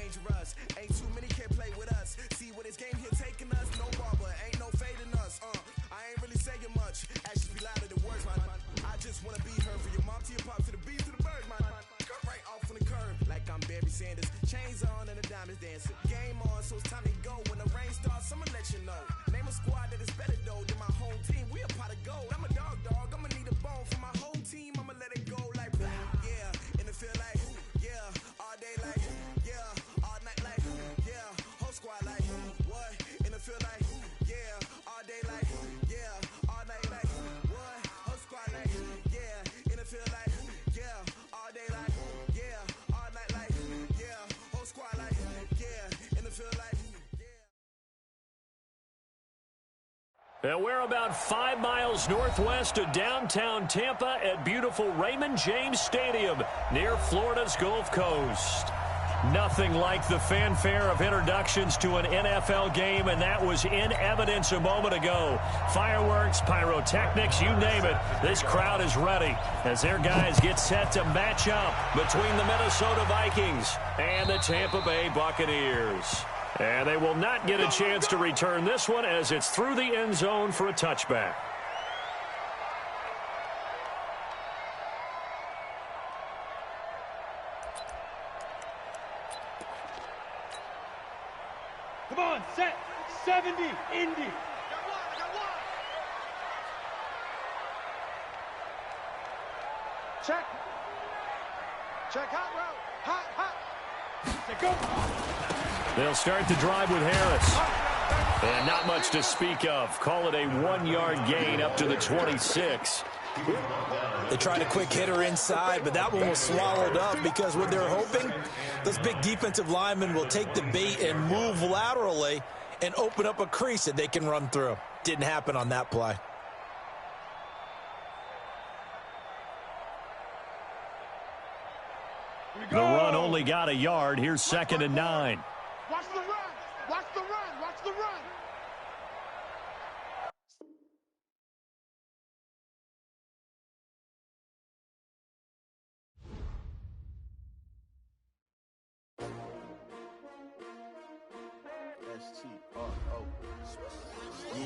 dangerous. Ain't too many can play with us. See what this game here taking us. No barber, ain't no fading us. I ain't really saying much. Actions be louder than words, man. I just wanna be heard from your mom to your pop to the beat to the birds, man. Cut right off on the curb like I'm Barry Sanders. Chains on and the diamonds dancing. Game on, so it's time to go. When the rain starts, I'ma let you know. Name a squad that is better though than my home team. We a pot of gold. I'm a dog. I'ma need a bone for my whole team. I'ma let it go like blah. Yeah, and it feel like yeah, all day like yeah, all night like yeah, whole squad like what? And it feel like yeah, all day like yeah, all night like what? Whole squad like yeah, and it feel like yeah, all day like yeah, all night like yeah, whole squad like yeah, and it feel like. And we're about 5 miles northwest of downtown Tampa at beautiful Raymond James Stadium near Florida's Gulf Coast. Nothing like the fanfare of introductions to an NFL game, and that was in evidence a moment ago. Fireworks, pyrotechnics, you name it. This crowd is ready as their guys get set to match up between the Minnesota Vikings and the Tampa Bay Buccaneers. And they will not get a chance to return this one as it's through the end zone for a touchback. Come on, set, 70, Indy. Check. Check, hot route, hot. Say go. They'll start the drive with Harris. And not much to speak of. Call it a 1-yard gain up to the 26. They tried a quick hitter inside, but that one was swallowed up because what they're hoping, those big defensive linemen will take the bait and move laterally and open up a crease that they can run through. Didn't happen on that play. The run only got a yard. Here's 2nd and 9. Watch the run. Watch the run. Watch the run. S-T-R-O. Yeah.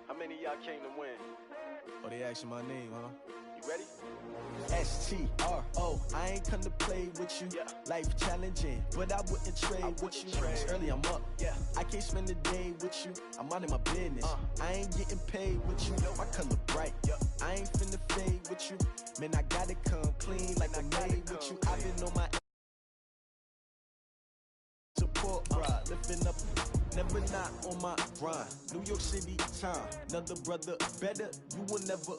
How many of y'all came to win? Oh, they asking my name, huh? You ready? S-T-R-O. I ain't come to play with you. Yeah. Life challenging, but I wouldn't trade with you. It's early, I'm up. Yeah. I can't spend the day with you. I'm out in my business. I ain't getting paid with you. My color bright. Yeah. I ain't finna fade with you. Man, I gotta come clean like I made with you. I've been on my support ride, lifting up, never not on my grind. New York City time, another brother better. You will never.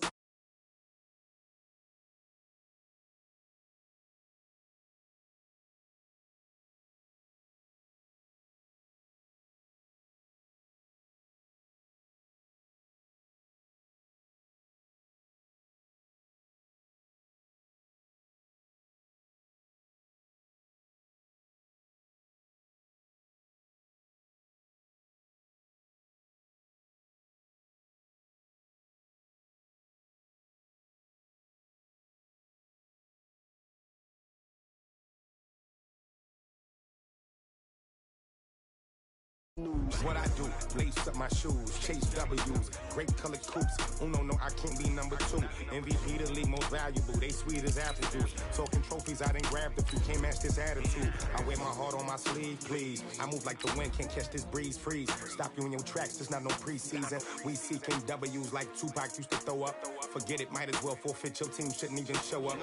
What I do, lace up my shoes, chase W's, great colored coops. Oh no, I can't be number 2. MVP the league most valuable, they sweet as apple juice. Talking trophies, I done grabbed a few, can't match this attitude. I wear my heart on my sleeve, please. I move like the wind, can't catch this breeze, freeze. Stop you in your tracks, there's not no preseason. We seeking W's like Tupac used to throw up. Forget it, might as well forfeit, your team shouldn't even show up.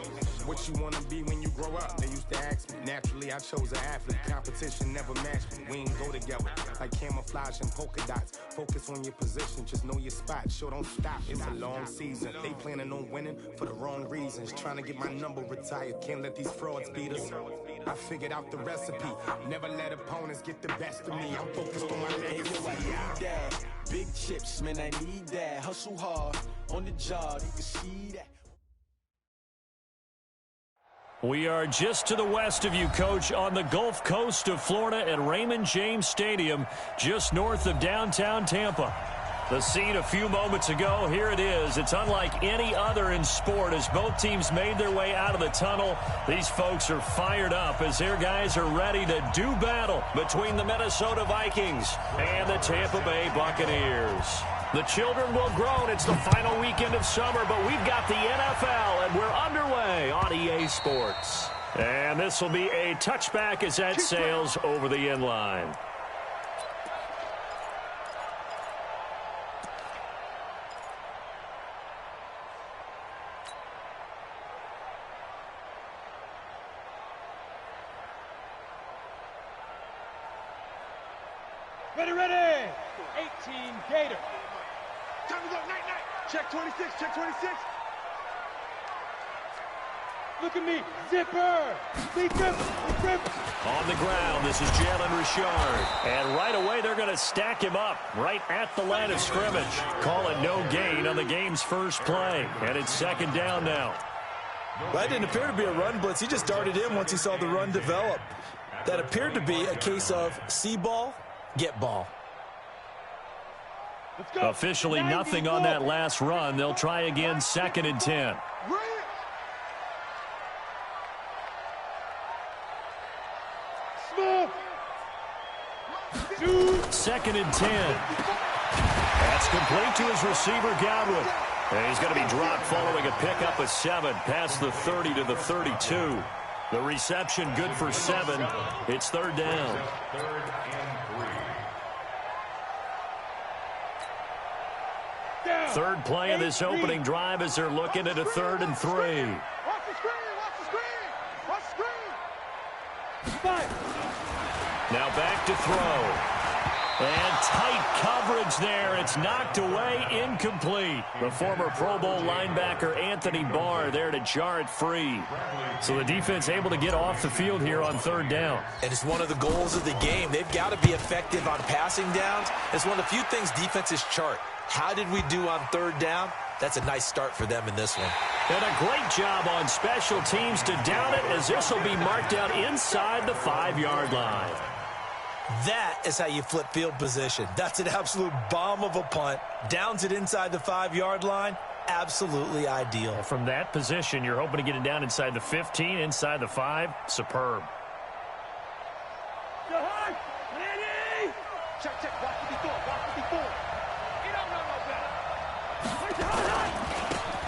What you wanna be when you grow up? They used to ask me, naturally I chose an athlete. Competition never matched me, we ain't go together. Like camouflage and polka dots. Focus on your position, just know your spot. Sure, don't stop, it's a long season. They planning on winning for the wrong reasons. Trying to get my number retired, can't let these frauds beat us. I figured out the recipe, never let opponents get the best of me. I'm focused on my legacy. I need that. Big chips, man, I need that. Hustle hard, on the job, you can see that. We are just to the west of you, Coach, on the Gulf Coast of Florida at Raymond James Stadium, just north of downtown Tampa. The scene a few moments ago, here it is. It's unlike any other in sport as both teams made their way out of the tunnel. These folks are fired up as their guys are ready to do battle between the Minnesota Vikings and the Tampa Bay Buccaneers. The children will groan. It's the final weekend of summer, but we've got the NFL, and we're underway on EA Sports. And this will be a touchback as that sails over the end line. Ready. 18 Gator. Time to go, night. Check 26, check 26. Look at me, zipper. Zip. On the ground, this is Jalen Richard. And right away, they're going to stack him up right at the line of scrimmage. Call it no gain on the game's first play. And it's second down now. Well, that didn't appear to be a run blitz. He just darted in once he saw the run develop. That appeared to be a case of see ball, get ball. Officially nothing on that last run. They'll try again, second and 10. Second and 10. That's complete to his receiver, Godwin. And he's going to be dropped following a pickup of 7 past the 30 to the 32. The reception good for 7. It's third down. Third play of this opening drive as they're looking at a 3rd and 3. Watch the screen. Now back to throw. And tight coverage there. It's knocked away, incomplete. The former Pro Bowl linebacker Anthony Barr there to jar it free. So the defense able to get off the field here on third down. And it's one of the goals of the game. They've got to be effective on passing downs. It's one of the few things defenses chart. How did we do on third down? That's a nice start for them in this one. And a great job on special teams to down it as this will be marked out inside the 5-yard line. That is how you flip field position. That's an absolute bomb of a punt. Downs it inside the 5-yard line. Absolutely ideal. From that position, you're hoping to get it down inside the 15, inside the 5. Superb. Check. Watch the before. You don't know no better.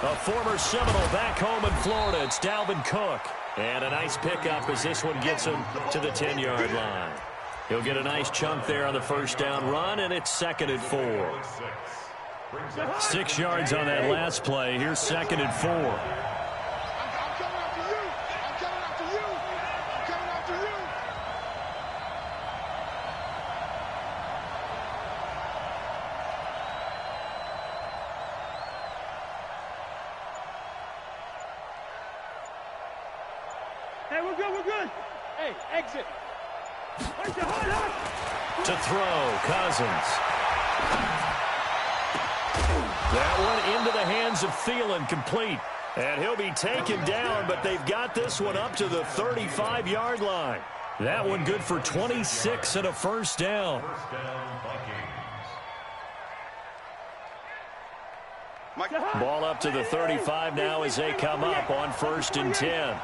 A former Seminole back home in Florida. It's Dalvin Cook. And a nice pickup as this one gets him to the 10-yard line. He'll get a nice chunk there on the first down run, and it's second and 4. 6 yards on that last play. Here's second and 4. I'm coming after you. Hey, we're good. Hey, exit. To throw, Cousins. That one into the hands of Thielen, complete. And he'll be taken down, but they've got this one up to the 35-yard line. That one good for 26 and a first down. Ball up to the 35 now as they come up on 1st and 10.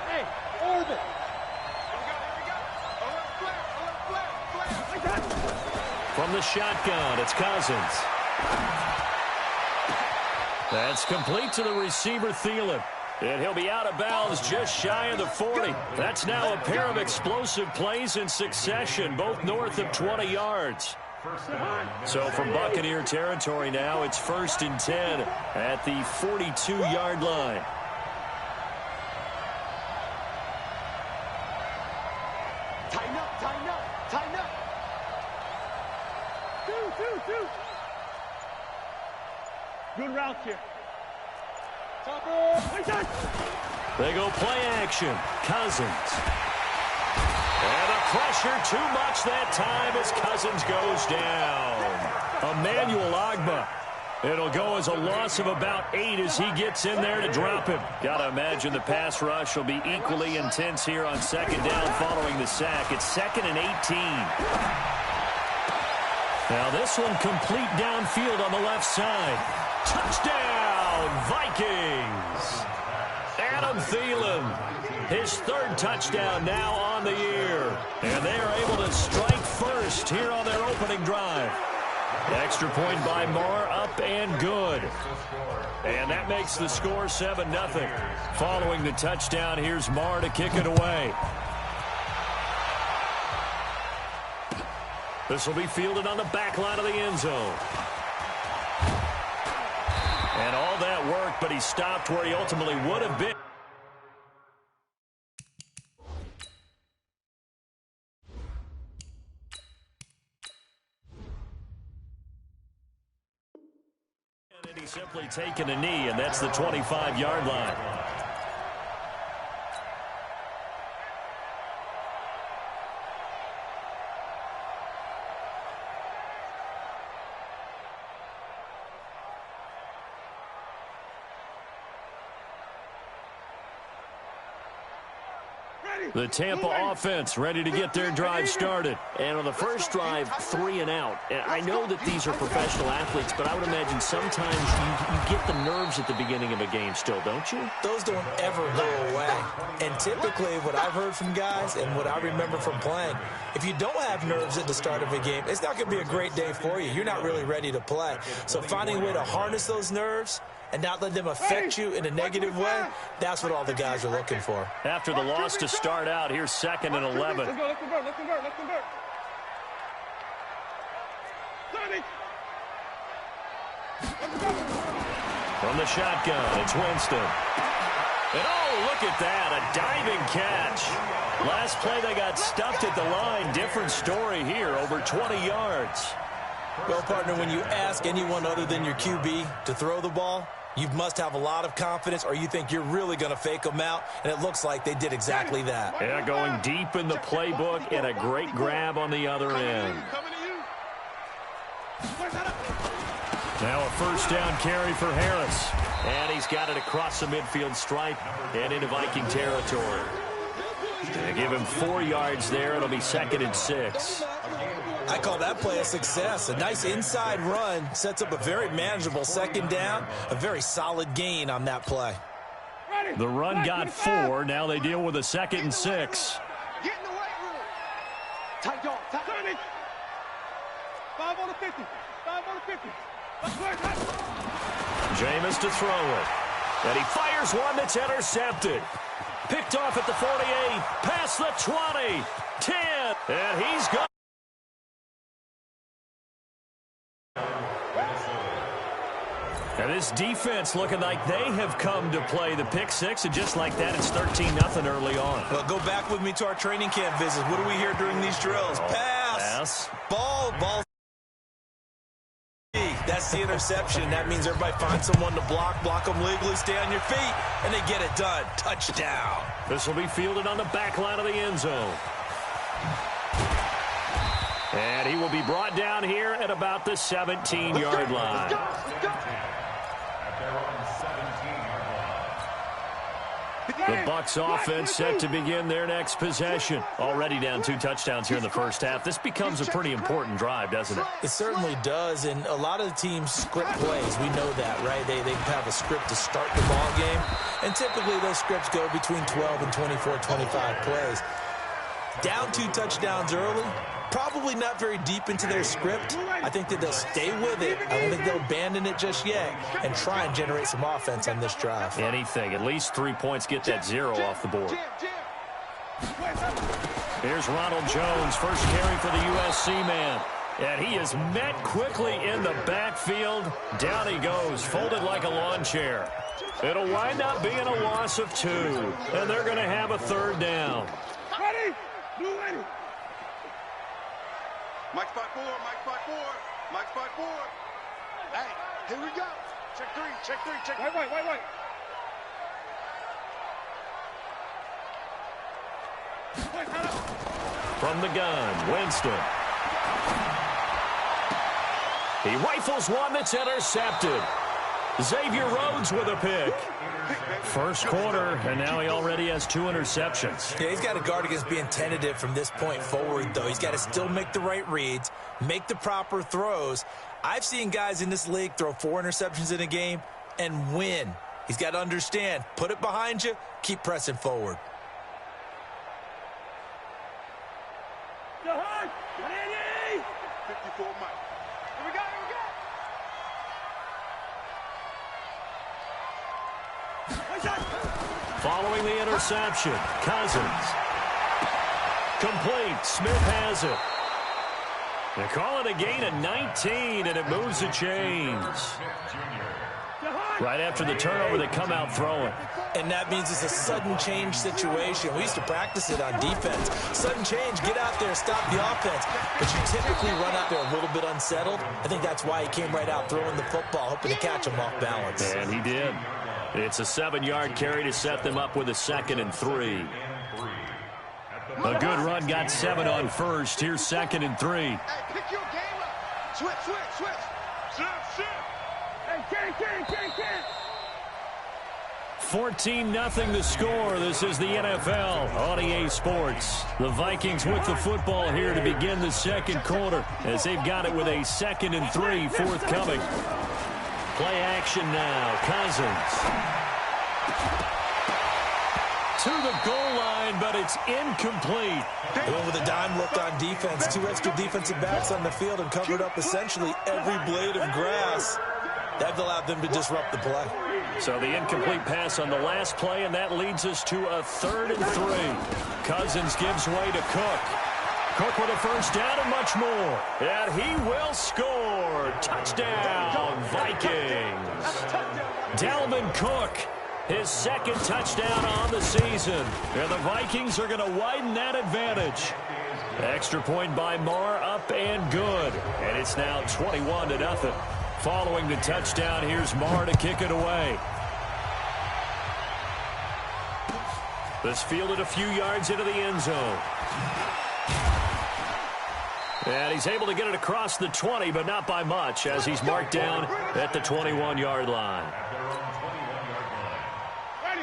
Hey, orbit. From the shotgun, it's Cousins. That's complete to the receiver, Thielen. And he'll be out of bounds just shy of the 40. That's now a pair of explosive plays in succession, both north of 20 yards. So from Buccaneer territory now, it's 1st and 10 at the 42-yard line. Tighten up. Two. Good route here. They go play action. Cousins. And the pressure too much that time as Cousins goes down. Emmanuel Ogbah. It'll go as a loss of about 8 as he gets in there to drop him. Got to imagine the pass rush will be equally intense here on second down following the sack. It's 2nd and 18. Now this one complete downfield on the left side. Touchdown, Vikings! Adam Thielen, his third touchdown now on the year. And they are able to strike first here on their opening drive. Extra point by Marr, up and good. And that makes the score 7-0. Following the touchdown, here's Marr to kick it away. This will be fielded on the back line of the end zone. And all that work, but he stopped where he ultimately would have been. And he's simply taken a knee, and that's the 25-yard line. The Tampa offense ready to get their drive started. And on the first drive, 3 and out. I know that these are professional athletes, but I would imagine sometimes you get the nerves at the beginning of a game still, don't you? Those don't ever go away. And typically what I've heard from guys and what I remember from playing, if you don't have nerves at the start of a game, it's not going to be a great day for you. You're not really ready to play. So finding a way to harness those nerves and not let them affect you in a negative way, that's what all the guys are looking for. After the loss to start out, here's 2nd and 11. Let's go, let's convert, let's convert, let's convert. 30. From the shotgun, it's Winston. And oh, look at that, a diving catch. Last play they got stuffed at the line. Different story here, over 20 yards. Well, partner, when you ask anyone other than your QB to throw the ball, you must have a lot of confidence, or you think you're really going to fake them out, and it looks like they did exactly that. Yeah, going deep in the playbook, and a great grab on the other end. Now a first down carry for Harris. And he's got it across the midfield stripe and into Viking territory. They give him 4 yards there. It'll be 2nd and 6. I call that play a success. A nice inside run sets up a very manageable 2nd down. A very solid gain on that play. The run got 4. Now they deal with a 2nd and 6. Get in the right room. Tight dog, tight. 5 on the 50. 5 on the 50. Jameis to throw it. And he fires one that's intercepted. Picked off at the 48. Past the 20. 10. And he's gone. And this defense looking like they have come to play the pick six, and just like that, it's 13-0 early on. Well, go back with me to our training camp visits. What do we hear during these drills? Pass. Ball. That's the interception. That means everybody finds someone to block them legally, stay on your feet, and they get it done. Touchdown. This will be fielded on the back line of the end zone. And he will be brought down here at about the 17-yard line. The Bucs offense set to begin their next possession. Already down 2 touchdowns here in the first half. This becomes a pretty important drive, doesn't it? It certainly does, and a lot of the teams script plays. We know that, right? They have a script to start the ball game, and typically those scripts go between 12 and 24, 25 plays. Down 2 touchdowns early, probably not very deep into their script. I think that they'll stay with it. I don't think they'll abandon it just yet and try and generate some offense on this drive. Anything. At least 3 points, get that 0 off the board. Here's Ronald Jones, first carry for the USC man. And he is met quickly in the backfield. Down he goes, folded like a lawn chair. It'll wind up being a loss of 2. And they're going to have a 3rd down. Ready? Blue ready. Mike spot 4, Mike spot 4, Mike spot 4. Hey, here we go. Check 3, check 3, check 3. Wait. From the gun, Winston. He rifles one that's intercepted. Xavier Rhodes with a pick. First quarter, and now he already has 2 interceptions. Yeah, he's got to guard against being tentative from this point forward, though. He's got to still make the right reads, make the proper throws. I've seen guys in this league throw 4 interceptions in a game and win. He's got to understand, put it behind you, keep pressing forward. Go hard! 54 Mike. Here we go, here we go! Following the interception, Cousins. Complete. Smith has it. They call it a gain of 19, and it moves the chains. Right after the turnover, they come out throwing. And that means it's a sudden change situation. We used to practice it on defense. Sudden change, get out there, stop the offense. But you typically run out there a little bit unsettled. I think that's why he came right out throwing the football, hoping to catch him off balance. And he did. It's a 7-yard carry to set them up with a 2nd and 3. A good run got 7 on first. Here's 2nd and 3. Hey, pick your game up. Switch. Shift. Can. 14-0 the score. This is the NFL on EA Sports. The Vikings with the football here to begin the second quarter as they've got it with a 2nd and 3 forthcoming. Play action now. Cousins. To the goal line, but it's incomplete. They went with a dime look on defense. 2 extra defensive backs on the field and covered up essentially every blade of grass. That allowed them to disrupt the play. So the incomplete pass on the last play, and that leads us to a 3rd and 3. Cousins gives way to Cook. Cook with a first down and much more. And he will score. Touchdown, Vikings. Dalvin Cook, his 2nd touchdown on the season. And the Vikings are going to widen that advantage. Extra point by Marr, up and good. And it's now 21-0. Following the touchdown, here's Marr to kick it away. This fielded a few yards into the end zone. And he's able to get it across the 20, but not by much, as he's marked down at the 21-yard line.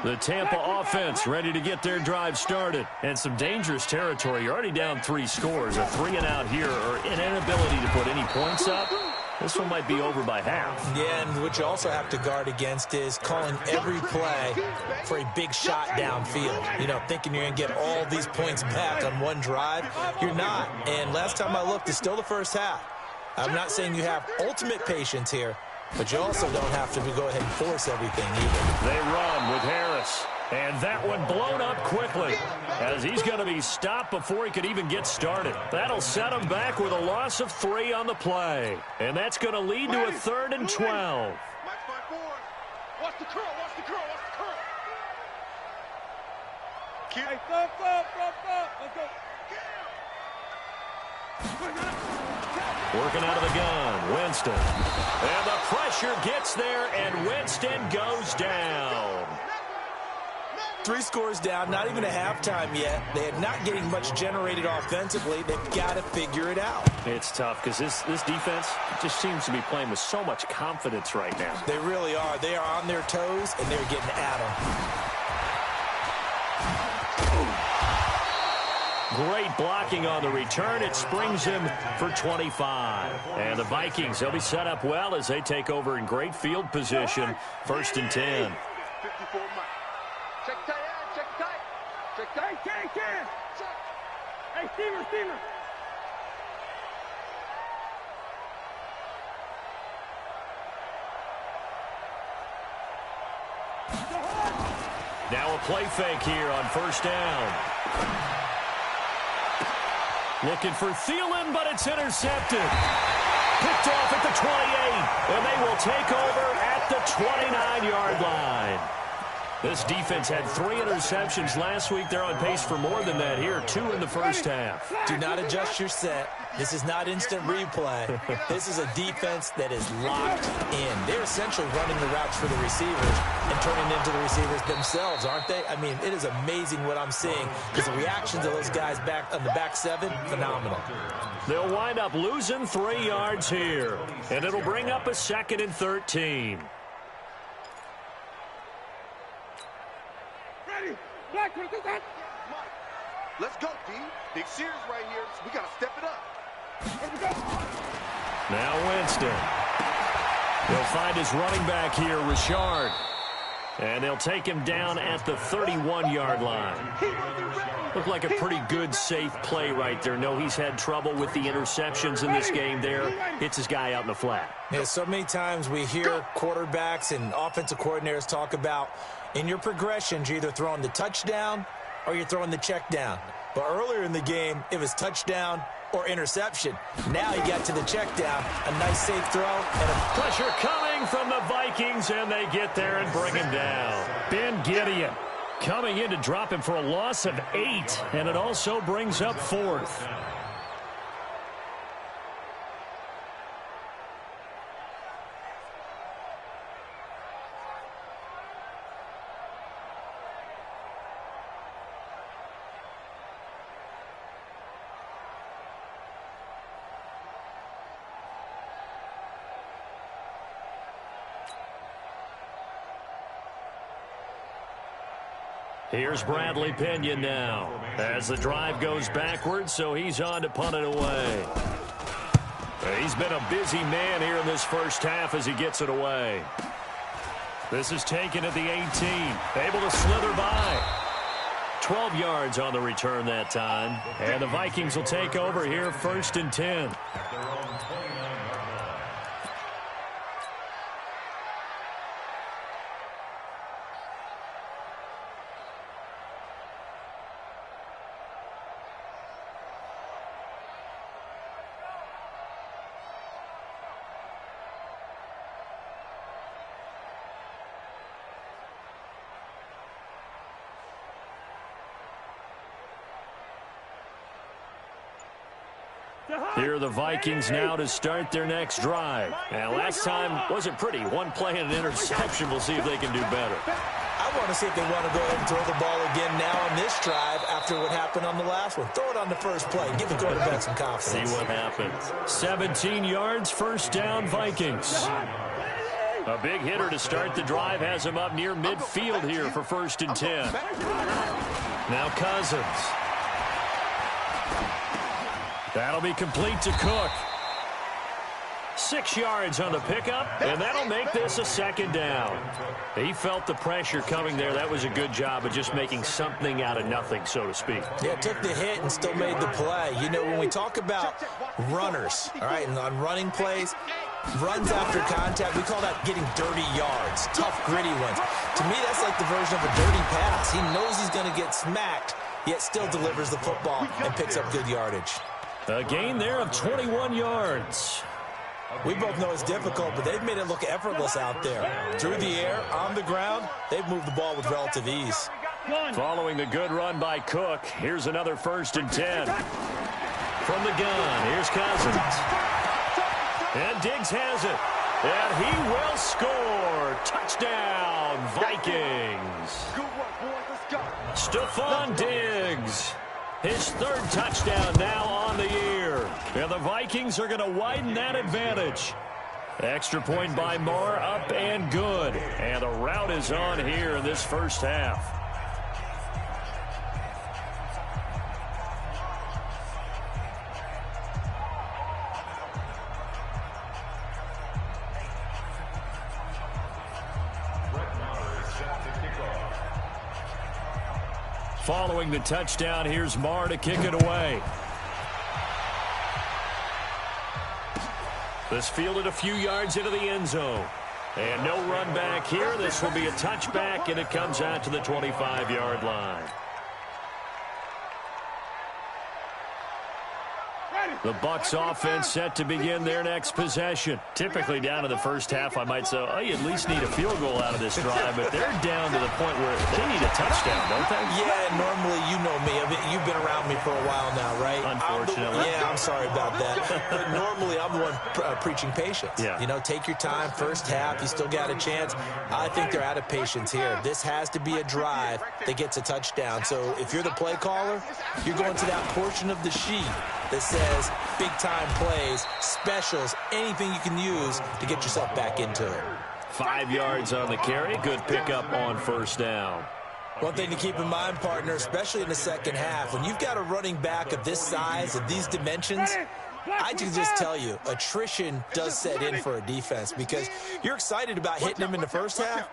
The Tampa offense ready to get their drive started. And some dangerous territory. You're already down 3 scores. A 3-and-out here, or an inability to put any points up. This one might be over by half. Yeah, and what you also have to guard against is calling every play for a big shot downfield. You know, thinking you're going to get all these points back on one drive. You're not. And last time I looked, it's still the first half. I'm not saying you have ultimate patience here, but you also don't have to go ahead and force everything either. They run with Harris. And that one blown up quickly as he's going to be stopped before he could even get started. That'll set him back with a loss of 3 on the play. And that's going to lead to a 3rd and 12. Mike 5-4. Watch the curl. Keep it. Let's go. Working out of the gun, Winston. And the pressure gets there, and Winston goes down. 3 scores down, not even a halftime yet. They are not getting much generated offensively. They've got to figure it out. It's tough because this defense just seems to be playing with so much confidence right now. They really are. They are on their toes, and they're getting at them. Great blocking on the return. It springs him for 25. And the Vikings, they'll be set up well as they take over in great field position. 1st and 10. 54 Mike. Check tight. Hey, Steamer. Now a play fake here on 1st down. Looking for Thielen, but it's intercepted. Picked off at the 28, and they will take over at the 29-yard line. This defense had 3 interceptions last week. They're on pace for more than that here. 2 in the first half. Do not adjust your set. This is not instant replay. This is a defense that is locked in. They're essentially running the routes for the receivers and turning into the receivers themselves, aren't they? I mean, it is amazing what I'm seeing because the reactions of those guys back on the back 7, phenomenal. They'll wind up losing 3 yards here, and it'll bring up a 2nd and 13. Let's go, D. Big series right here. So we got to step it up. Now Winston. He'll find his running back here, Richard. And they'll take him down at the 31-yard line. Looked like a pretty good, safe play right there. No, he's had trouble with the interceptions in this game there. Hits his guy out in the flat. Yeah, so many times we hear quarterbacks and offensive coordinators talk about in your progressions, you're either throwing the touchdown or you're throwing the check down. But earlier in the game, it was touchdown or interception. Now he got to the check down, a nice safe throw, and a pressure coming from the Vikings, and they get there and bring him down. Ben Gideon coming in to drop him for a loss of 8, and it also brings up 4th. Here's Bradley Pinion now as the drive goes backwards, so he's on to punt it away. He's been a busy man here in this first half as he gets it away. This is taken at the 18. Able to slither by. 12 yards on the return that time. And the Vikings will take over here 1st and 10. Here are the Vikings now to start their next drive. And last time wasn't pretty. One play and an interception. We'll see if they can do better. I want to see if they want to go ahead and throw the ball again now on this drive after what happened on the last one. Throw it on the first play. Give the quarterback some confidence. See what happens. 17 yards, 1st down, Vikings. A big hitter to start the drive has him up near midfield here for 1st and 10. Now Cousins. That'll be complete to Cook. 6 yards on the pickup, and that'll make this a 2nd down. He felt the pressure coming there. That was a good job of just making something out of nothing, so to speak. Yeah, took the hit and still made the play. You know, when we talk about runners, all right, and on running plays, runs after contact, we call that getting dirty yards, tough, gritty ones. To me, that's like the version of a dirty pass. He knows he's going to get smacked, yet still delivers the football and picks up good yardage. A gain there of 21 yards. We both know it's difficult, but they've made it look effortless out there. Through the air, on the ground, they've moved the ball with relative ease. Following the good run by Cook, here's another 1st and 10. From the gun, here's Cousins. And Diggs has it. And he will score. Touchdown, Vikings. Stephon Diggs. His 3rd touchdown now on the year. And the Vikings are going to widen that advantage. Extra point by Moore, up and good. And the route is on here in this first half. Following the touchdown, here's Marr to kick it away. This fielded a few yards into the end zone. And no run back here. This will be a touchback, and it comes out to the 25-yard line. The Bucs offense set to begin their next possession. Typically down to the first half, I might say, oh, you at least need a field goal out of this drive, but they're down to the point where they need a touchdown, don't they? Yeah, normally, you know me. I mean, you've been around me for a while now, right? Unfortunately. I'm sorry about that. But normally, I'm the one preaching patience. Yeah. You know, take your time. First half, you still got a chance. I think they're out of patience here. This has to be a drive that gets a touchdown. So if you're the play caller, you're going to that portion of the sheet that says big-time plays, specials, anything you can use to get yourself back into it. 5 yards on the carry. Good pickup on 1st down. One thing to keep in mind, partner, especially in the second half, when you've got a running back of this size, of these dimensions, I can just tell you, attrition does set in for a defense because you're excited about hitting him in the first half.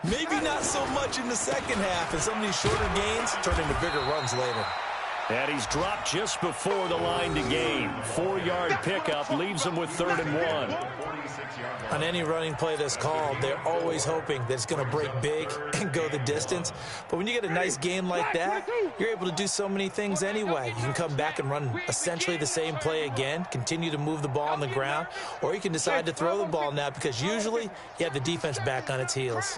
Maybe not so much in the second half, and some of these shorter gains turn into bigger runs later. And he's dropped just before the line to gain. 4-yard pickup leaves him with 3rd and 1. On any running play that's called, they're always hoping that it's going to break big and go the distance. But when you get a nice game like that, you're able to do so many things anyway. You can come back and run essentially the same play again, continue to move the ball on the ground, or you can decide to throw the ball now because usually you have the defense back on its heels.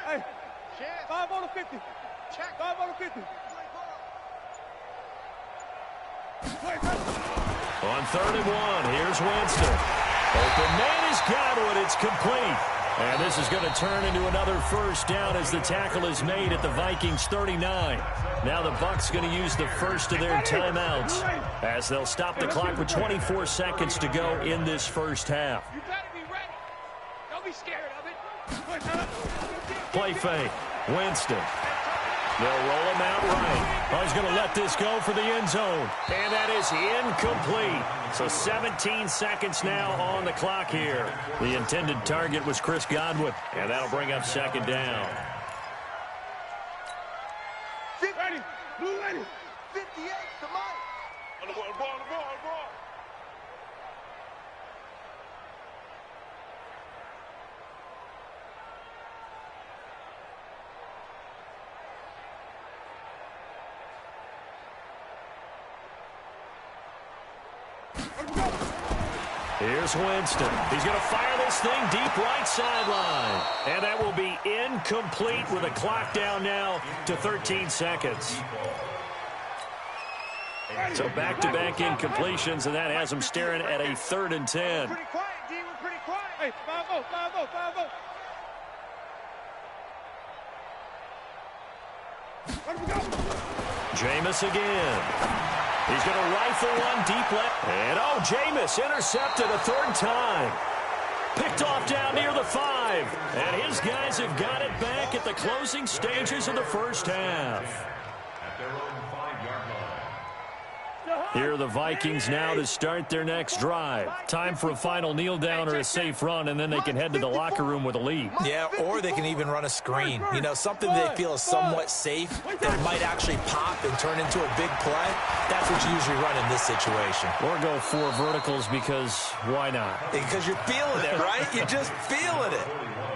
Hey, 5 on the 50. Check. 5 on the 50. On 3rd and 1, here's Winston. Open man is Godwin. It's complete. And this is going to turn into another first down as the tackle is made at the Vikings 39. Now the Bucs going to use the first of their timeouts as they'll stop the clock with 24 seconds to go in this first half. You better be ready. Don't be scared of it. Play fake. Winston. They'll roll him out right. Oh, he's going to let this go for the end zone. And that is incomplete. So 17 seconds now on the clock here. The intended target was Chris Godwin. And that'll bring up 2nd down. Ready. Blue ready. 58 to Mike. On the ball. Here's Winston. He's going to fire this thing deep right sideline. And that will be incomplete with a clock down now to 13 seconds. So back-to-back incompletions, and that has him staring at a 3rd and 10. Pretty quiet, D. We're pretty quiet. Hey, 5-0. Where do we go? Jameis again. He's going to rifle one deep left. And, Jameis intercepted a 3rd time. Picked off down near the 5. And his guys have got it back at the closing stages of the first half. Here are the Vikings now to start their next drive. Time for a final kneel down or a safe run, and then they can head to the locker room with a lead. Yeah, or they can even run a screen. You know, something they feel is somewhat safe that might actually pop and turn into a big play. That's what you usually run in this situation. Or go 4 verticals because why not? Because you're feeling it, right? You're just feeling it.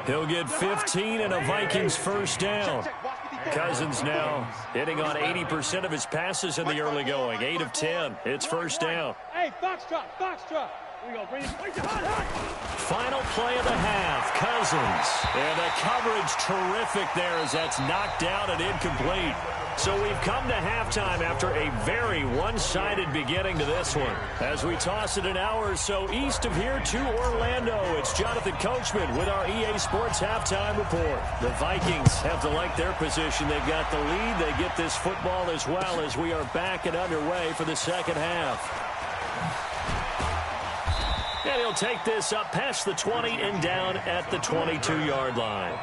He'll get 15 and a Vikings first down. Cousins now hitting on 80% of his passes in the early going. 8 of 10. It's first down. Hey, Foxtrot. Here we go. Bring it. Final play of the half. Cousins. And the coverage terrific there as that's knocked down and incomplete. So we've come to halftime after a very one-sided beginning to this one. As we toss it an hour or so east of here to Orlando, it's Jonathan Coachman with our EA Sports Halftime Report. The Vikings have to like their position. They've got the lead. They get this football as well as we are back and underway for the second half. And he'll take this up past the 20 and down at the 22-yard line.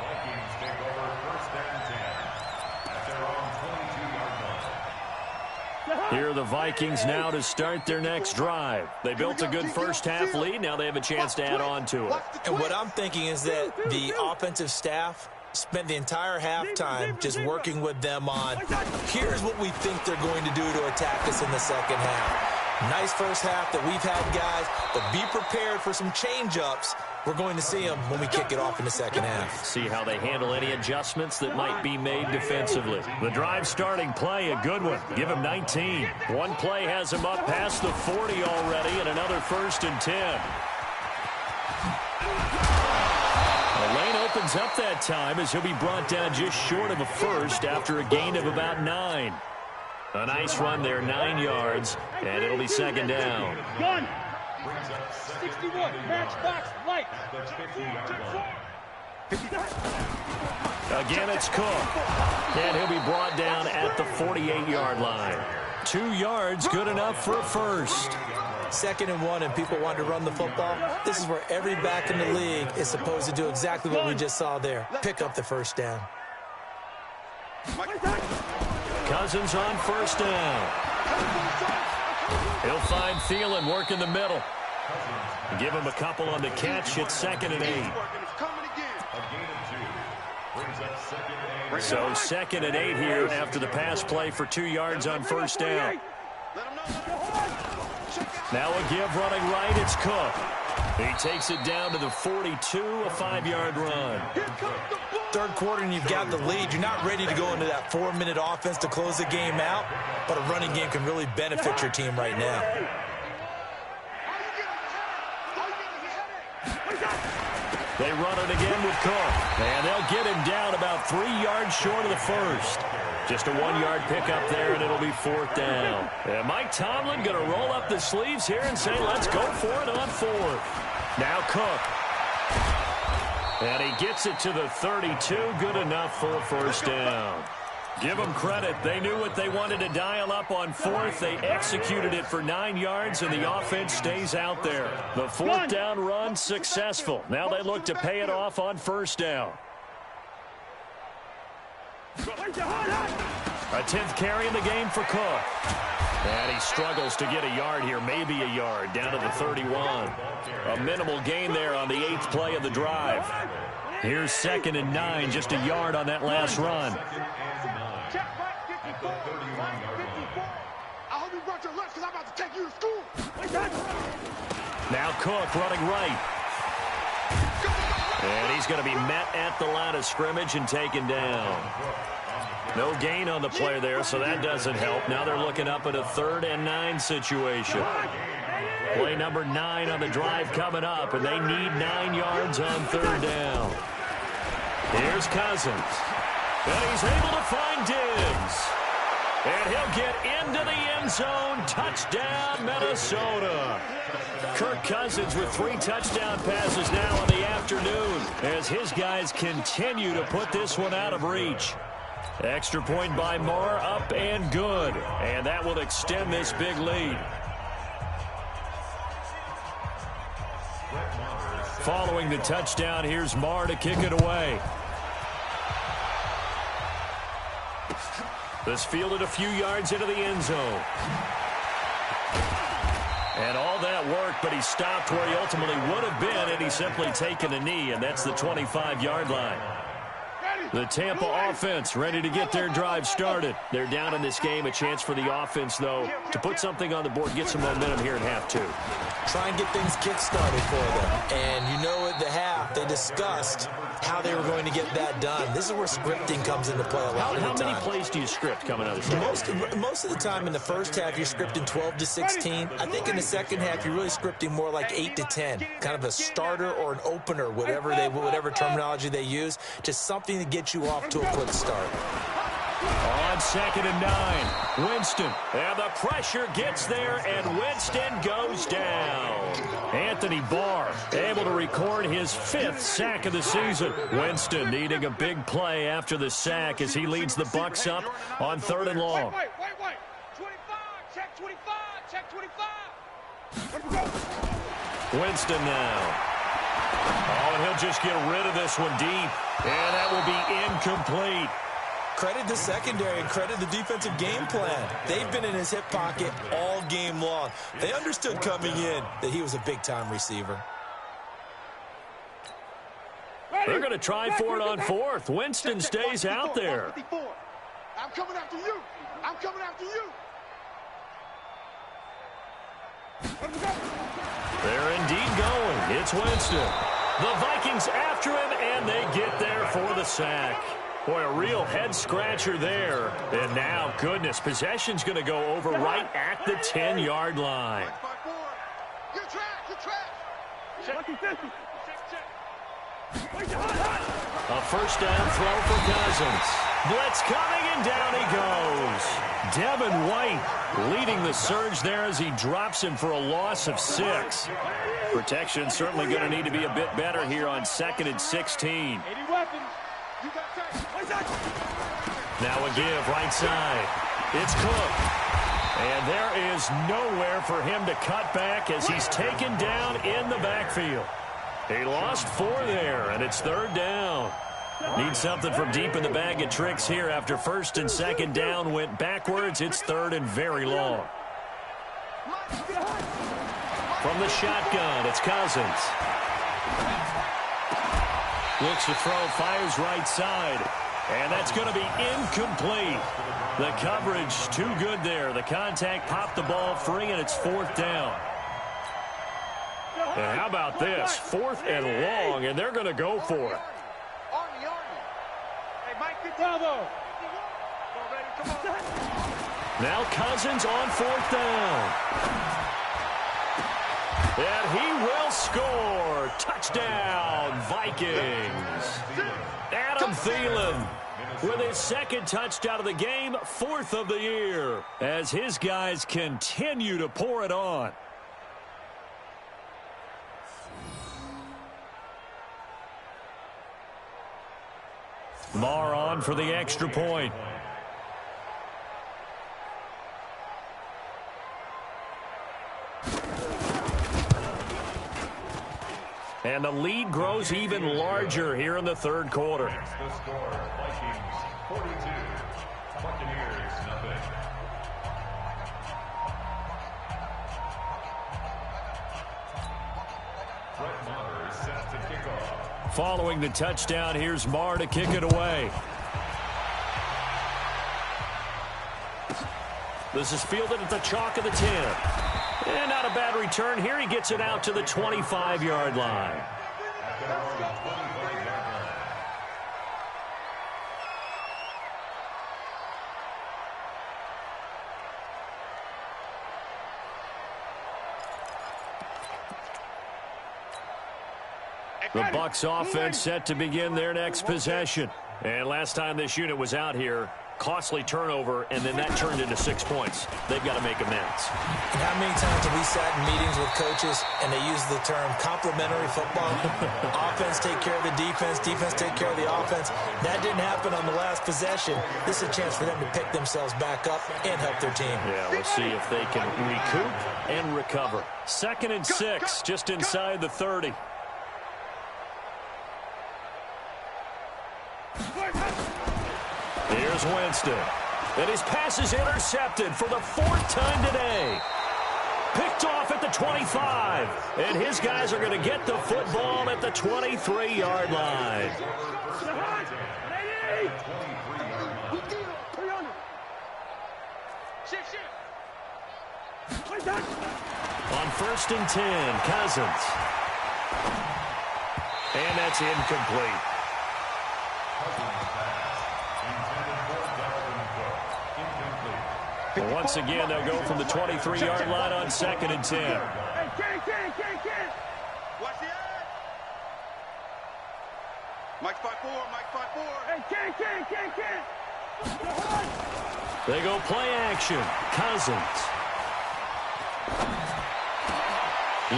Here are the Vikings now to start their next drive. They built a good first half lead. Now they have a chance to add on to it. And what I'm thinking is that the offensive staff spent the entire halftime just working with them on, here's what we think they're going to do to attack us in the second half. Nice first half that we've had, guys, but be prepared for some change-ups. We're going to see them when we kick it off in the second half. See how they handle any adjustments that might be made defensively. The drive starting play, a good one. Give him 19. One play has him up past the 40 already, and another 1st and 10. The lane opens up that time as he'll be brought down just short of a first after a gain of about 9. A nice run there, 9 yards, and it'll be second down. Gun. 61, matchbox, light. Again, it's Cook. And he'll be brought down at the 48-yard line. 2 yards, good enough for a first. 2nd and 1 and people want to run the football, this is where every back in the league is supposed to do exactly what we just saw there. Pick up the first down. Cousins on first down. He'll find Thielen working the middle. Give him a couple on the catch. It's 2nd and 8. So 2nd and 8 here after the pass play for 2 yards on first down. Now a give running right. It's Cook. He takes it down to the 42, a 5-yard run. 3rd quarter and you've got the lead. You're not ready to go into that 4-minute offense to close the game out, but a running game can really benefit your team right now. They run it again with Cook, and they'll get him down about 3 yards short of the first. Just a 1-yard pickup there, and it'll be 4th down. And Mike Tomlin going to roll up the sleeves here and say, let's go for it on 4th. Now Cook. And he gets it to the 32. Good enough for a first down. Give them credit. They knew what they wanted to dial up on 4th. They executed it for 9 yards, and the offense stays out there. The 4th down run successful. Now they look to pay it off on first down. A 10th carry in the game for Cook. And he struggles to get a yard here, maybe a yard, down to the 31. A minimal gain there on the 8th play of the drive. Here's 2nd and 9, just a yard on that last run. I hope you brought your lunch because I'm about to take you to school. Now Cook running right. And he's going to be met at the line of scrimmage and taken down. No gain on the play there, so that doesn't help. Now they're looking up at a 3rd and 9 situation. Play number 9 on the drive coming up, and they need 9 yards on 3rd down. Here's Cousins. And he's able to find Diggs. And he'll get into the end zone. Touchdown, Minnesota. Kirk Cousins with 3 touchdown passes now in the afternoon as his guys continue to put this one out of reach. Extra point by Moore, up and good. And that will extend this big lead. Following the touchdown, here's Moore to kick it away. This fielded a few yards into the end zone. And all that worked, but he stopped where he ultimately would have been, and he's simply taken a knee, and that's the 25-yard line. The Tampa offense ready to get their drive started. They're down in this game. A chance for the offense, though, to put something on the board, get some momentum here in half 2. Try and get things kick-started for them. And you know at the half, they discussed how they were going to get that done. This is where scripting comes into play a lot of the time. How many plays do you script coming out of the Most of the time in the first half, you're scripting 12 to 16. I think in the second half, you're really scripting more like 8 to 10. Kind of a starter or an opener, whatever terminology they use. Just something to get you off to a quick start. On 2nd and 9, Winston. And the pressure gets there, and Winston goes down. Anthony Barr able to record his 5th sack of the season. Winston needing a big play after the sack as he leads the Bucs up on 3rd and long. Wait. 25, check 25, check 25. Winston now. Oh, and he'll just get rid of this one deep. And that will be incomplete. Credit the secondary and credit the defensive game plan. They've been in his hip pocket all game long. They understood coming in that he was a big-time receiver. They're going to try for it on 4th. Winston stays out there. I'm coming after you. I'm coming after you. They're indeed going. It's Winston. The Vikings after him, and they get there for the sack. Boy, a real head-scratcher there. And now, goodness, possession's going to go over right at the 10-yard line. Good track. A first down throw for Cousins. Blitz coming, and down he goes. Devin White leading the surge there as he drops him for a loss of 6. Protection certainly going to need to be a bit better here on 2nd and 16. Now a give right side. It's Cook. And there is nowhere for him to cut back as he's taken down in the backfield. He lost 4 there, and it's 3rd down. Need something from deep in the bag of tricks here after 1st and 2nd down went backwards. It's 3rd and very long. From the shotgun, it's Cousins. Looks to throw, fires right side. And that's going to be incomplete. The coverage too good there. The contact popped the ball free, and it's 4th down. And how about this? 4th and long, and they're going to go for it. Now Cousins on 4th down. And he will score. Touchdown, Vikings. Adam Thielen with his 2nd touchdown of the game, 4th of the year, as his guys continue to pour it on. Marr on for the extra point. And the lead grows even larger here in the 3rd quarter. The score, Vikings 42, Buccaneers nothing. Brett Maher is set to kick off. Following the touchdown, here's Marr to kick it away. This is fielded at the chalk of the 10. And not a bad return here. He gets it out to the 25-yard line. The Bucs offense set to begin their next possession. And last time this unit was out here, costly turnover, and then that turned into 6 points. They've got to make amends. And how many times have we sat in meetings with coaches and they use the term complementary football? Offense take care of the defense, defense take care of the offense. That didn't happen on the last possession. This is a chance for them to pick themselves back up and help their team. Yeah, we'll see if they can recoup and recover. 2nd and 6, just inside the 30. Here's Winston. And his pass is intercepted for the 4th time today. Picked off at the 25. And his guys are going to get the football at the 23-yard line. On 1st and 10, Cousins. And that's incomplete. Once again, they'll go from the 23-yard line on 2nd and 10. Watch the edge. Mike 5-4, Mike 5-4. They go play action. Cousins.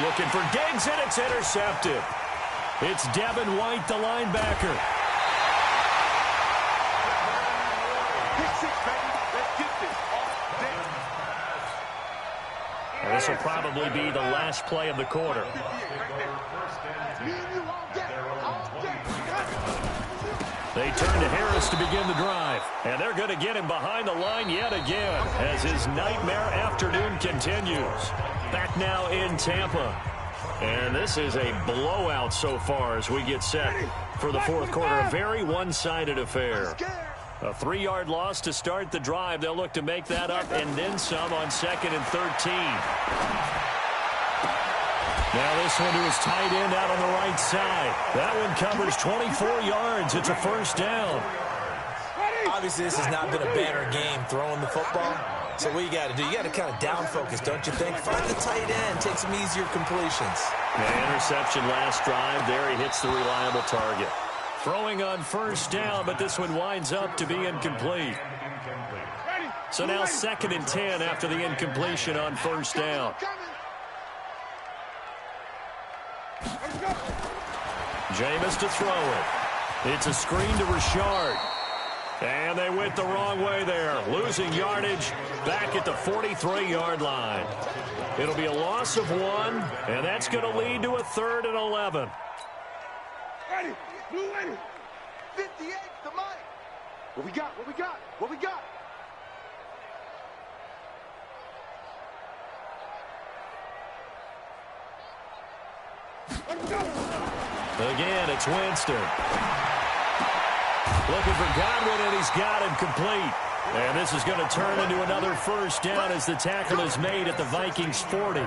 Looking for Diggs, and it's intercepted. It's Devin White, the linebacker. Pick 6, baby. Let's get this off there. And this will probably be the last play of the quarter. They turn to Harris to begin the drive. And they're going to get him behind the line yet again as his nightmare afternoon continues. Back now in Tampa. And this is a blowout so far as we get set for the 4th quarter. A very one-sided affair. A 3-yard loss to start the drive. They'll look to make that up and then some on 2nd and 13. Now this one to his tight end out on the right side. That one covers 24 yards. It's a 1st down. Obviously, this has not been a banner game throwing the football. So what you got to do, you got to kind of down focus, don't you think? Find the tight end, take some easier completions. Yeah, interception last drive. There he hits the reliable target. Throwing on 1st down, but this one winds up to be incomplete. So now 2nd and 10 after the incompletion on 1st down. Jameis to throw it. It's a screen to Richard. And they went the wrong way there, losing yardage back at the 43-yard line. It'll be a loss of 1, and that's going to lead to a 3rd and 11. Ready, blue ready. 58 to Mike. What we got? What we got? What we got? Again, it's Winston. Looking for Godwin, and he's got him complete. And this is going to turn into another first down as the tackle is made at the Vikings 40.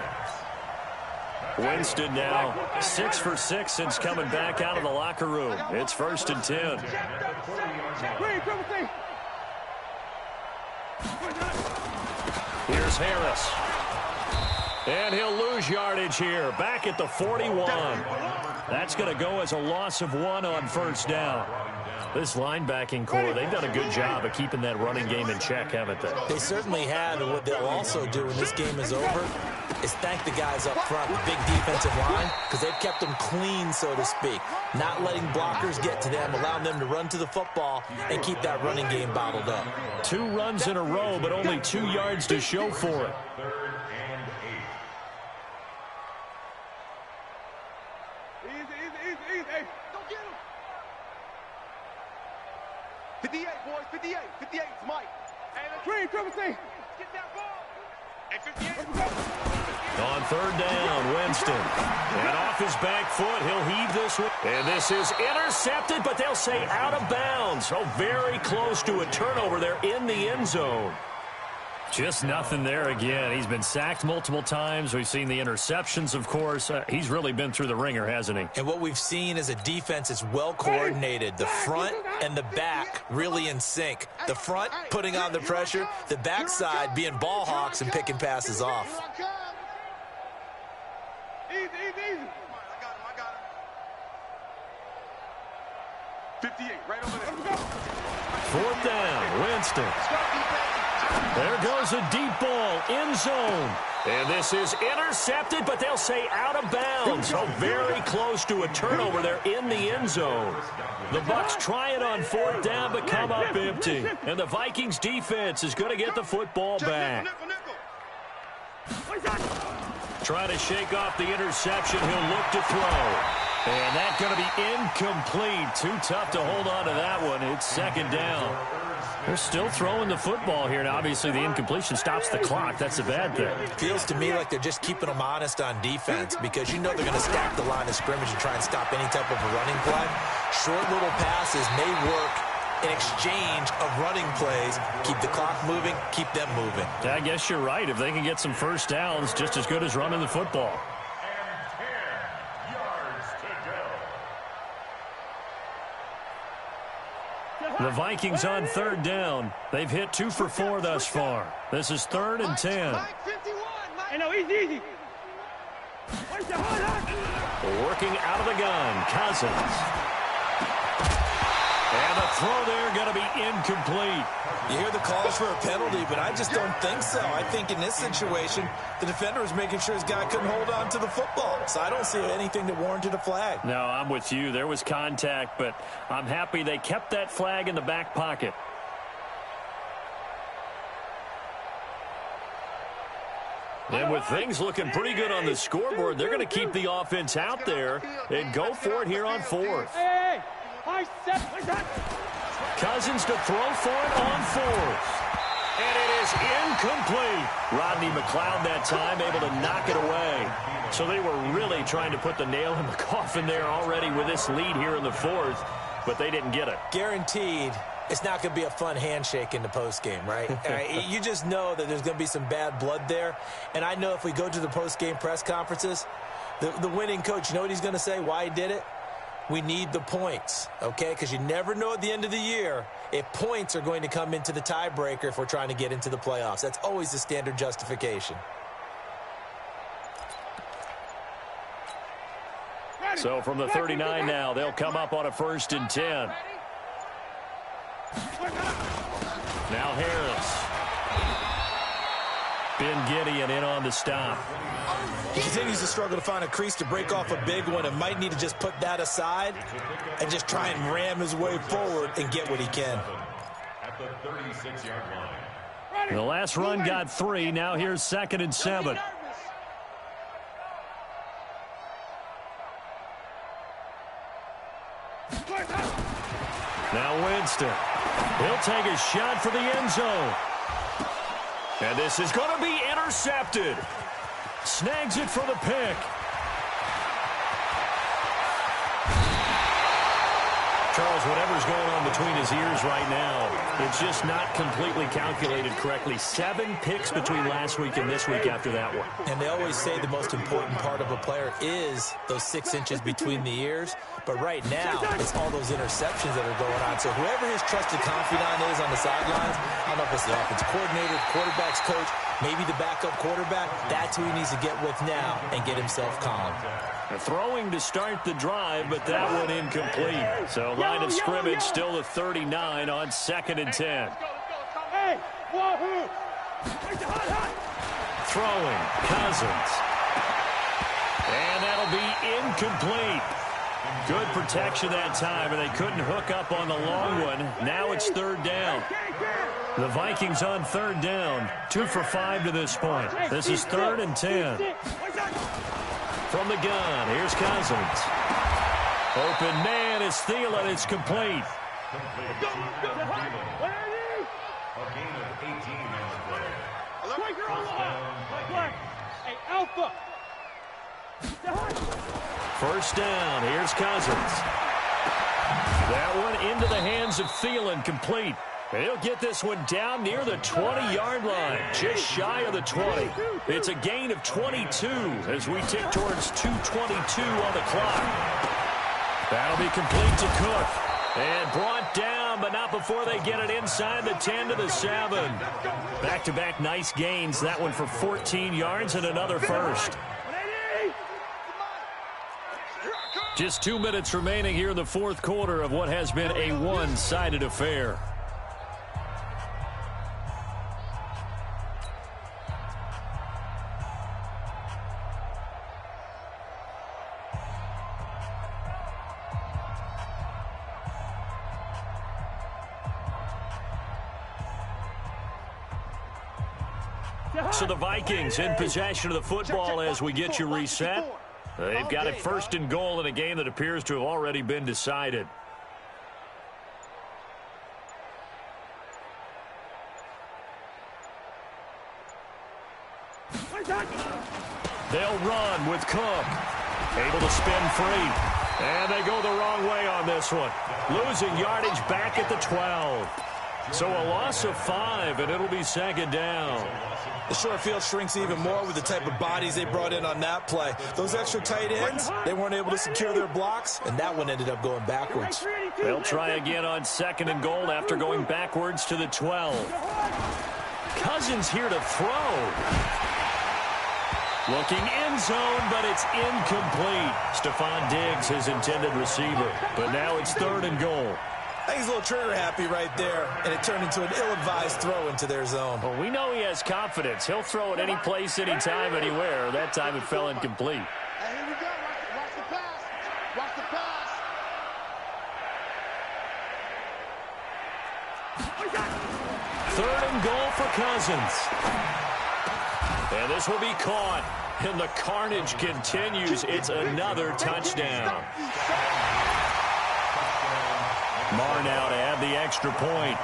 Winston now 6 for 6 since coming back out of the locker room. It's 1st and 10. Here's Harris. And he'll lose yardage here, back at the 41. That's going to go as a loss of 1 on 1st down. This linebacking core, they've done a good job of keeping that running game in check, haven't they? They certainly have, and what they'll also do when this game is over is thank the guys up front, the big defensive line, because they've kept them clean, so to speak. Not letting blockers get to them, allowing them to run to the football and keep that running game bottled up. 2 runs in a row, but only 2 yards to show for it. 58, boys, 58. 58, it's Mike. Hey, Trevor, get that ball. Hey, 58. On 3rd down, Winston. And off his back foot, he'll heave this one. And this is intercepted, but they'll say out of bounds. Oh, very close to a turnover there in the end zone. Just nothing there again. He's been sacked multiple times. We've seen the interceptions, of course. He's really been through the ringer, hasn't he? And what we've seen is a defense that's well coordinated. The front and the back really in sync. The front putting on the pressure. The backside being ball hawks and picking passes off. Easy. I got him. 58, right over there. 4th down, Winston. There goes a deep ball, end zone. And this is intercepted, but they'll say out of bounds. So very close to a turnover there in the end zone. The Bucs try it on 4th down, but come up empty. And the Vikings defense is going to get the football back. Trying to shake off the interception. He'll look to throw. And that's going to be incomplete. Too tough to hold on to that one. It's 2nd down. They're still throwing the football here. Now, obviously, the incompletion stops the clock. That's a bad thing. Feels to me like they're just keeping them honest on defense because you know they're going to stack the line of scrimmage and try and stop any type of a running play. Short little passes may work in exchange of running plays. Keep the clock moving, keep them moving. I guess you're right. If they can get some first downs, just as good as running the football. The Vikings on 3rd down. They've hit 2 for 4 thus far. This is 3rd and 10. Hey, no, easy. Working out of the gun, Cousins. And the throw there going to be incomplete. You hear the calls for a penalty, but I just don't think so. I think in this situation, the defender was making sure his guy couldn't hold on to the football. So I don't see anything that warranted a flag. No, I'm with you. There was contact, but I'm happy they kept that flag in the back pocket. And with things looking pretty good on the scoreboard, they're going to keep the offense out there and go for it here on 4th. Hey. Cousins to throw for it on 4th. And it is incomplete. Rodney McLeod that time able to knock it away. So they were really trying to put the nail in the coffin there already with this lead here in the 4th, but they didn't get it. Guaranteed it's not going to be a fun handshake in the postgame, right? You just know that there's going to be some bad blood there. And I know if we go to the postgame press conferences, the winning coach, you know what he's going to say, why he did it? We need the points, okay? Because you never know at the end of the year if points are going to come into the tiebreaker if we're trying to get into the playoffs. That's always the standard justification. So from the 39 now, they'll come up on a 1st and 10. Now Harris. Ben Gideon in on the stop. He continues to struggle to find a crease to break off a big one and might need to just put that aside and just try and ram his way forward and get what he can. the 36-yard line. The last run got 3. Now here's 2nd and 7. Now Winston. He'll take a shot for the end zone. And this is going to be intercepted. Snags it for the pick. Charles, whatever's going on between his ears right now, it's just not completely calculated correctly. 7 picks between last week and this week after that one. And they always say the most important part of a player is those 6 inches between the ears. But right now, it's all those interceptions that are going on. So whoever his trusted confidant is on the sidelines, I don't know if it's the offensive coordinator, the quarterback's coach, maybe the backup quarterback, that's who he needs to get with now and get himself calm. Throwing to start the drive, but that one incomplete. So line of scrimmage still the 39 on 2nd and 10. Throwing, Cousins. And that'll be incomplete. Good protection that time, and they couldn't hook up on the long one. Now it's 3rd down. The Vikings on 3rd down, 2 for 5 to this point. This is 3rd and 10. From the gun, here's Cousins. Open man is Thielen. It's complete. A gain of 18 on the play. Hey, Alpha. 1st down, here's Cousins. That one into the hands of Thielen, complete. And he'll get this one down near the 20-yard line, just shy of the 20. It's a gain of 22 as we tick towards 2:22 on the clock. That'll be complete to Cook. And brought down, but not before they get it inside the 10 to the 7. Back-to-back nice gains. That one for 14 yards and another first. Just 2 minutes remaining here in the 4th quarter of what has been a one-sided affair. So the Vikings in possession of the football as we get you reset. They've got it 1st and goal in a game that appears to have already been decided. They'll run with Cook. Able to spin free. And they go the wrong way on this one. Losing yardage back at the 12. So a loss of 5, and it'll be 2nd down. The short field shrinks even more with the type of bodies they brought in on that play. Those extra tight ends, they weren't able to secure their blocks, and that one ended up going backwards. They'll try again on 2nd and goal after going backwards to the 12. Cousins here to throw. Looking end zone, but it's incomplete. Stephon Diggs, his intended receiver. But now it's 3rd and goal. I think he's a little trigger happy right there, and it turned into an ill-advised throw into their zone. Well, we know he has confidence. He'll throw it any place, anytime, anywhere. That time it fell incomplete. Hey, here we go. Watch the pass. Watch the pass. 3rd and goal for Cousins. And this will be caught. And the carnage continues. It's another touchdown. Marr now to add the extra point.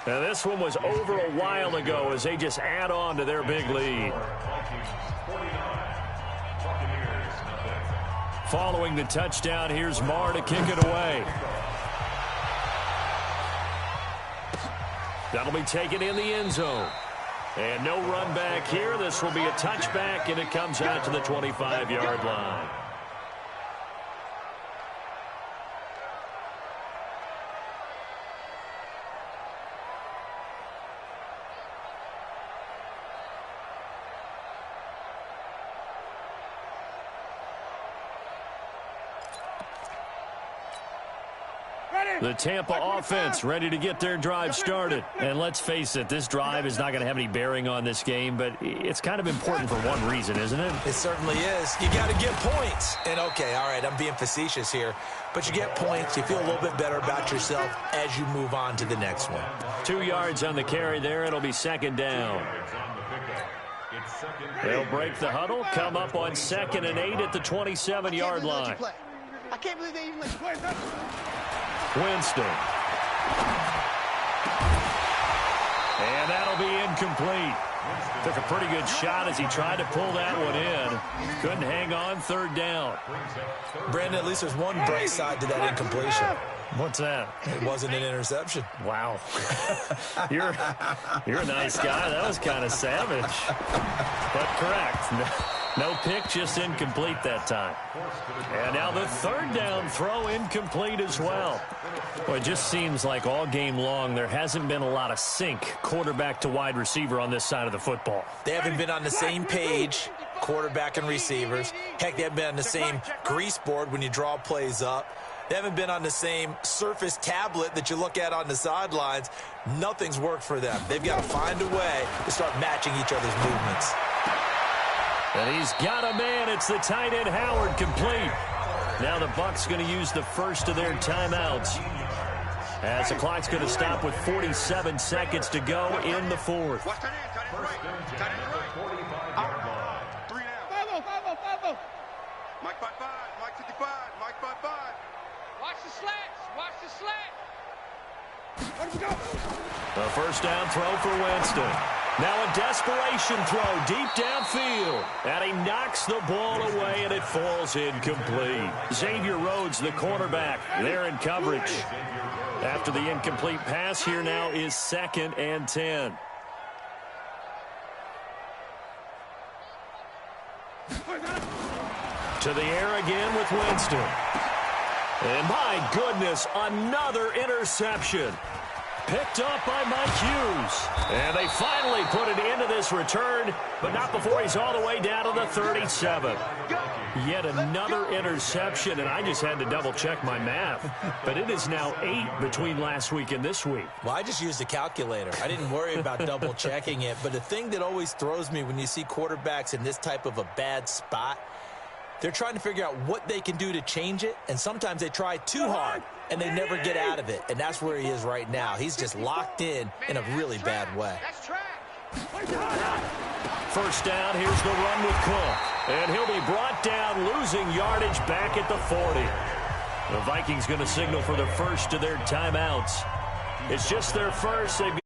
Now this one was over a while ago as they just add on to their big lead. Following the touchdown, here's Marr to kick it away. That'll be taken in the end zone. And no run back here. This will be a touchback, and it comes out to the 25-yard line. Ready? The Tampa offense ready to get their drive started. And let's face it, this drive is not going to have any bearing on this game, but it's kind of important for one reason, isn't it? It certainly is. You got to get points. And, okay, all right, I'm being facetious here, but you get points. You feel a little bit better about yourself as you move on to the next one. 2 yards on the carry there. It'll be second down. They'll break the huddle, come up on 2nd and 8 at the 27-yard line. I can't believe they even let you play. Winston. And that'll be incomplete. Took a pretty good shot as he tried to pull that one in. Couldn't hang on, 3rd down. Brandon, at least there's one bright side to that incompletion. What's that? It wasn't an interception. Wow. You're a nice guy. That was kind of savage. But correct. No pick, just incomplete that time. And now the 3rd down throw incomplete as well. Well, it just seems like all game long there hasn't been a lot of sync quarterback to wide receiver on this side of the football. They haven't been on the same page, quarterback and receivers. Heck, they haven't been on the same grease board when you draw plays up. They haven't been on the same Surface tablet that you look at on the sidelines. Nothing's worked for them. They've got to find a way to start matching each other's movements. And he's got a man. It's the tight end Howard, complete. Now the Bucs going to use the first of their timeouts, as the clock's going to stop with 47 seconds to go in the 4th. Watch that in, tight end right. Tight end right. 3 down. 5-0. Mike 5-5, Mike 55, Mike 5-5. Watch the slats. Watch the slat. Where do we go? The first down throw for Winston. Now a desperation throw deep downfield. And he knocks the ball away, and it falls incomplete. Xavier Rhodes, the cornerback, there in coverage. After the incomplete pass, here now is 2nd and 10. To the air again with Winston. And my goodness, another interception. Picked up by Mike Hughes. And they finally put it into this return, but not before he's all the way down to the 37. Yet another interception, and I just had to double-check my math. But it is now 8 between last week and this week. Well, I just used a calculator. I didn't worry about double-checking it. But the thing that always throws me when you see quarterbacks in this type of a bad spot, they're trying to figure out what they can do to change it, and sometimes they try too hard, and they never get out of it. And that's where he is right now. He's just locked in a really bad way. First down, here's the run with Cook. And he'll be brought down, losing yardage back at the 40. The Vikings going to signal for the first of their timeouts. It's just their first. They've